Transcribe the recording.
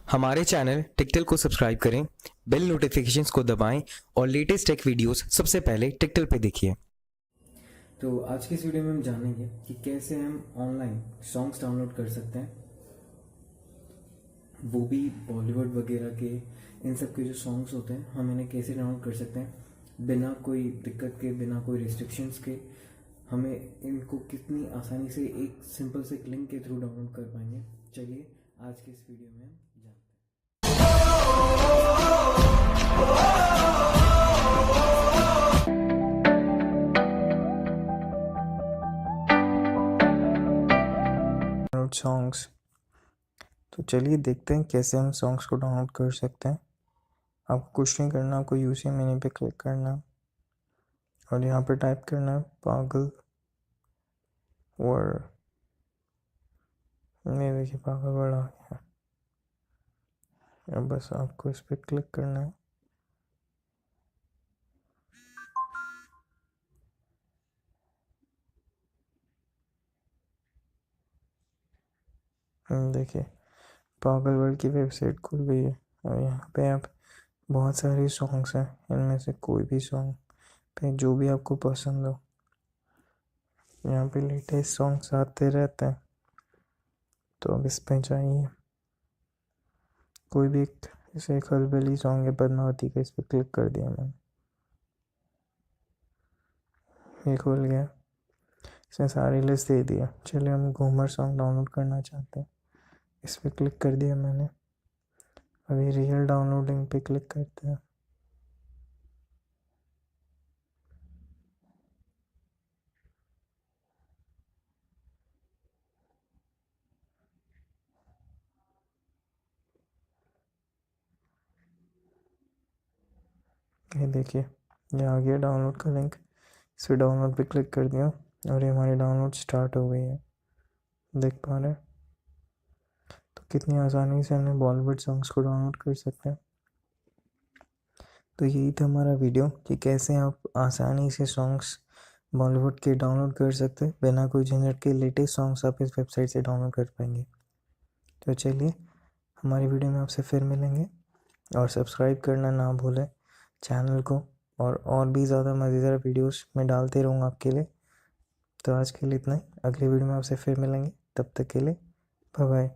हमारे चैनल टिक्टल को सब्सक्राइब करें, बेल नोटिफिकेशंस को दबाएं और लेटेस्ट टेक वीडियोस सबसे पहले टिक्टल पे देखिए। तो आज की इस वीडियो में हम जानेंगे कि कैसे हम ऑनलाइन सॉन्ग्स डाउनलोड कर सकते हैं, वो भी बॉलीवुड वगैरह के। इन सब के जो सॉन्ग्स होते हैं हम इन्हें कैसे डाउनलोड कर सकते हैं बिना कोई दिक्कत के, बिना कोई रिस्ट्रिक्शंस के। हमें इनको कितनी आसानी से एक सिंपल से लिंक के थ्रू डाउनलोड कर पाएंगे। चलिए आज की इस वीडियो में हम जानते हैं। सॉन्ग्स। तो चलिए देखते हैं कैसे हम सॉन्ग्स को डाउनलोड कर सकते हैं। आपको कुछ नहीं करना, आपको यूसी मेन्यू पे क्लिक करना है और यहाँ पे टाइप करना है पागल। और ये देखिए पागल वर्ड आ गया। अब बस आपको इस पर क्लिक करना है। देखिए पागल वर्ड की वेबसाइट खुल गई है और यहाँ पे आप बहुत सारे सॉन्ग्स हैं। इनमें से कोई भी सॉन्ग पे जो भी आपको पसंद हो, यहाँ पे लेटेस्ट सॉन्ग्स आते रहते हैं। तो अब इस पे जाइए, कोई भी जैसे एक हलबली सॉन्ग है पद्मावती का, इस पर क्लिक कर दिया मैंने, ये खुल गया। इसने सारी लिस्ट दे दिया। चलिए हम घूमर सॉन्ग डाउनलोड करना चाहते हैं, इस पर क्लिक कर दिया मैंने। अभी रियल डाउनलोडिंग पे क्लिक करते हैं। ये देखिए ये आ गया डाउनलोड का लिंक। इस पर डाउनलोड पे क्लिक कर दिया और ये हमारी डाउनलोड स्टार्ट हो गई है, देख पा रहे हैं। तो कितनी आसानी से हमने बॉलीवुड सॉन्ग्स को डाउनलोड कर सकते हैं। तो यही था हमारा वीडियो कि कैसे आप आसानी से सॉन्ग्स बॉलीवुड के डाउनलोड कर सकते हैं। बिना कोई झंझट के लेटेस्ट सॉन्ग्स आप इस वेबसाइट से डाउनलोड कर पाएंगे। तो चलिए हमारी वीडियो में आपसे फिर मिलेंगे और सब्सक्राइब करना ना भूलें चैनल को। और भी ज़्यादा मज़ेदार वीडियोस मैं डालते रहूँगा आपके लिए। तो आज के लिए इतना ही। अगली वीडियो में आपसे फिर मिलेंगे, तब तक के लिए बाय बाय।